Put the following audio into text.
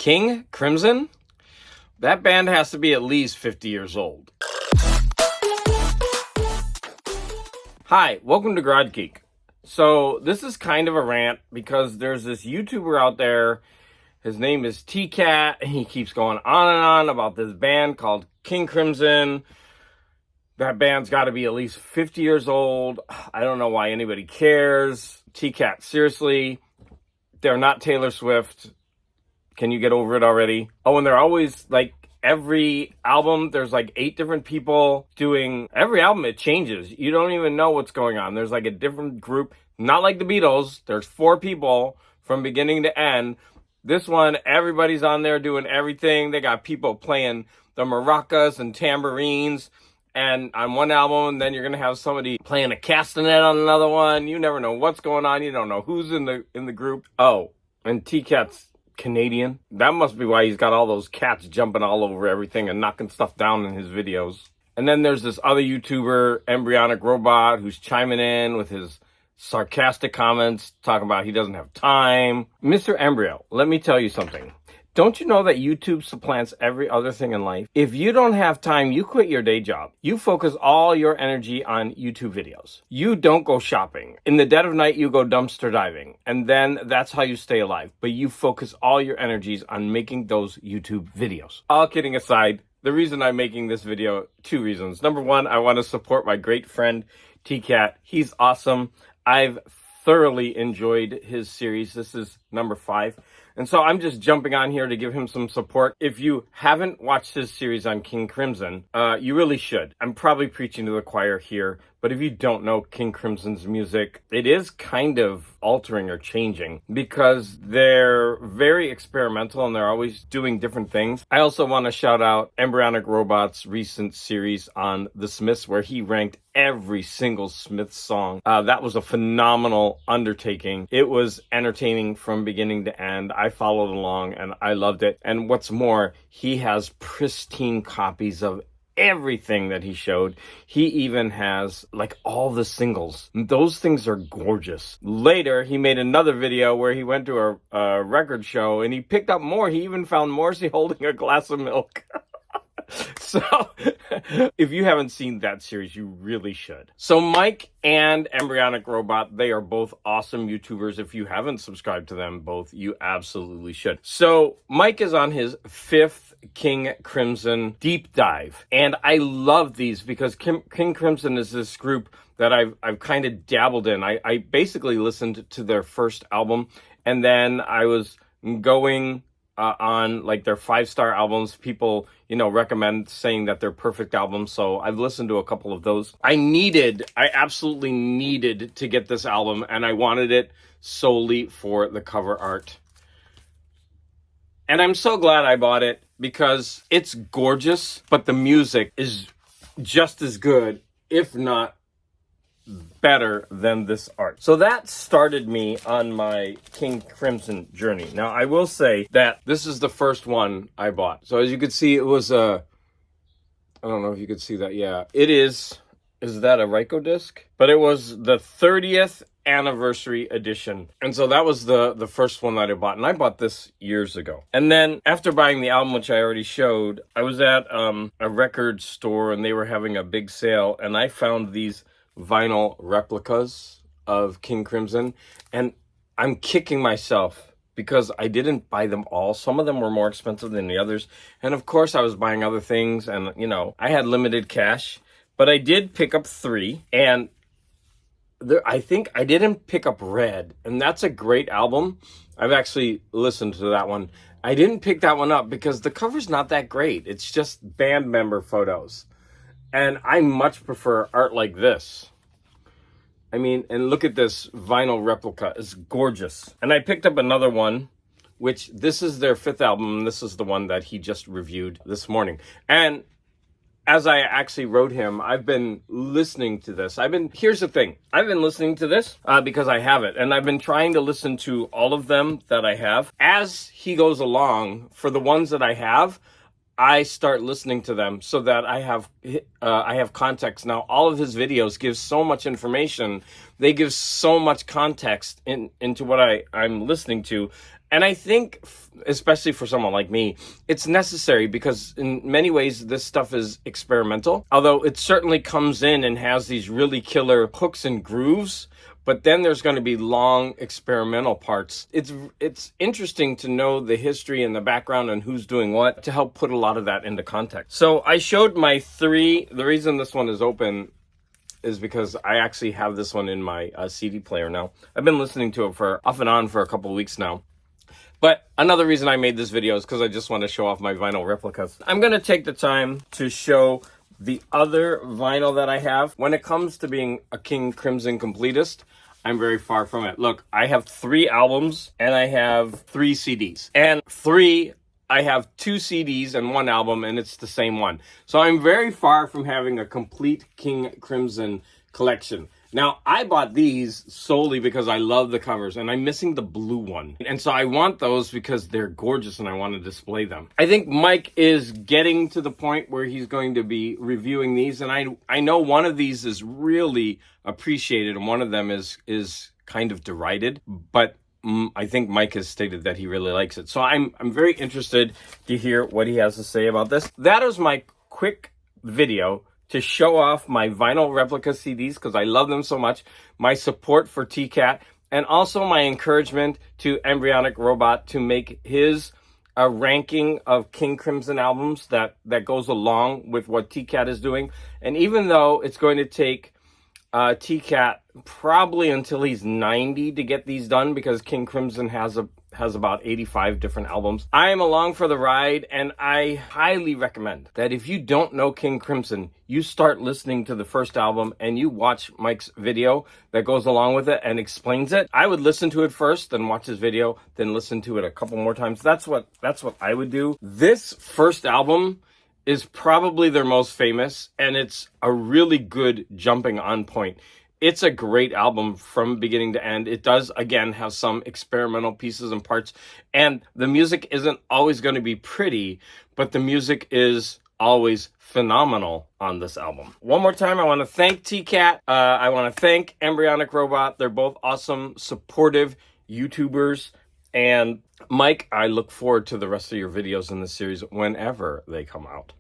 King Crimson? That band has to be at least 50 years old. Hi, welcome to Garage Geek. So this is kind of a rant because there's this YouTuber out there. His name is TCat, and he keeps going on and on about this band called King Crimson. That band's got to be at least 50 years old. I don't know why anybody cares. TCat, seriously, they're not Taylor Swift. Can you get over it already? Oh, and they're always like every album, there's like 8 different people doing every album. It changes. You don't even know what's going on. There's like a different group, not like the Beatles. There's 4 people from beginning to end. This one, everybody's on there doing everything. They got people playing the maracas and tambourines. And on one album, then you're going to have somebody playing a castanet on another one. You never know what's going on. You don't know who's in the group. Oh, and TCat's Canadian. That must be why he's got all those cats jumping all over everything and knocking stuff down in his videos. And then there's this other YouTuber, Embryonic Robot, who's chiming in with his sarcastic comments, talking about he doesn't have time. Mr. Embryo, let me tell you something. Don't you know that YouTube supplants every other thing in life? If you don't have time, you quit your day job. You focus all your energy on YouTube videos. You don't go shopping. In the dead of night, you go dumpster diving. And then that's how you stay alive. But you focus all your energies on making those YouTube videos. All kidding aside, the reason I'm making this video, 2 reasons. Number 1, I want to support my great friend, TCat. He's awesome. I've thoroughly enjoyed his series. This is number 5. And so I'm just jumping on here to give him some support. If you haven't watched his series on King Crimson, you really should. I'm probably preaching to the choir here, but if you don't know King Crimson's music, it is kind of altering or changing because they're very experimental and they're always doing different things. I also want to shout out Embryonic Robot's recent series on the Smiths, where he ranked every single Smiths song. That was a phenomenal undertaking. It was entertaining from beginning to end. I followed along and I loved it. And what's more, he has pristine copies of everything that he showed. He even has like all the singles. Those things are gorgeous. Later, he made another video where he went to a record show and he picked up more. He even found Morrissey holding a glass of milk. So, if you haven't seen that series, you really should. So, Mike and Embryonic Robot, they are both awesome YouTubers. If you haven't subscribed to them both, you absolutely should. So, Mike is on his 5th King Crimson deep dive. And I love these because King Crimson is this group that I've kind of dabbled in. I basically listened to their first album, and then I was going on like their 5-star albums. People, recommend saying that they're perfect albums. So I've listened to a couple of those. I absolutely needed to get this album, and I wanted it solely for the cover art. And I'm so glad I bought it because it's gorgeous, but the music is just as good, if not better than this art. So that started me on my King Crimson journey. Now, I will say that this is the first one I bought. So as you can see, it was I don't know if you could see that. Yeah, it is that a Ryko disc? But it was the 30th anniversary edition. And so that was the first one that I bought. And I bought this years ago. And then after buying the album, which I already showed, I was at a record store and they were having a big sale. And I found these vinyl replicas of King Crimson, and I'm kicking myself because I didn't buy them all. Some of them were more expensive than the others, and of course I was buying other things, and I had limited cash, but I did pick up 3, and I think I didn't pick up Red, and that's a great album. I've actually listened to that one. I didn't pick that one up because the cover's not that great. It's just band member photos. And I much prefer art like this. I mean, and look at this vinyl replica. It's gorgeous. And I picked up another one, which this is their 5th album. And this is the one that he just reviewed this morning. And as I actually wrote him, I've been listening to this. Here's the thing. I've been listening to this because I have it. And I've been trying to listen to all of them that I have. As he goes along, for the ones that I have, I start listening to them so that I have context. Now, all of his videos give so much information. They give so much context into what I'm listening to. And I think, especially for someone like me, it's necessary because in many ways this stuff is experimental. Although it certainly comes in and has these really killer hooks and grooves, but then there's going to be long experimental parts. It's interesting to know the history and the background and who's doing what to help put a lot of that into context. So I showed my three. The reason this one is open is because I actually have this one in my CD player now. I've been listening to it for off and on for a couple of weeks now. But another reason I made this video is because I just want to show off my vinyl replicas. I'm going to take the time to show the other vinyl that I have. When it comes to being a King Crimson completist, I'm very far from it. Look, I have 3 albums and I have 3 CDs. And I have 2 CDs and 1 album, and it's the same one. So I'm very far from having a complete King Crimson collection. Now, I bought these solely because I love the covers, and I'm missing the blue one. And so I want those because they're gorgeous and I want to display them. I think Mike is getting to the point where he's going to be reviewing these, and I know one of these is really appreciated and one of them is kind of derided, but I think Mike has stated that he really likes it. So I'm very interested to hear what he has to say about this. That is my quick video to show off my vinyl replica CDs because I love them so much, my support for TCat, and also my encouragement to Embryonic Robot to make his ranking of King Crimson albums that goes along with what TCat is doing. And even though it's going to take TCat probably until he's 90 to get these done because King Crimson has about 85 different albums, I am along for the ride, and I highly recommend that if you don't know King Crimson, you start listening to the first album and you watch Mike's video that goes along with it and explains it. I would listen to it first, then watch his video, then listen to it a couple more times. That's what I would do. This first album is probably their most famous, and it's a really good jumping on point. It's a great album from beginning to end. It does, again, have some experimental pieces and parts, and the music isn't always going to be pretty, but the music is always phenomenal on this album. One more time, I want to thank TCat. I want to thank Embryonic Robot. They're both awesome, supportive YouTubers. And Mike, I look forward to the rest of your videos in this series whenever they come out.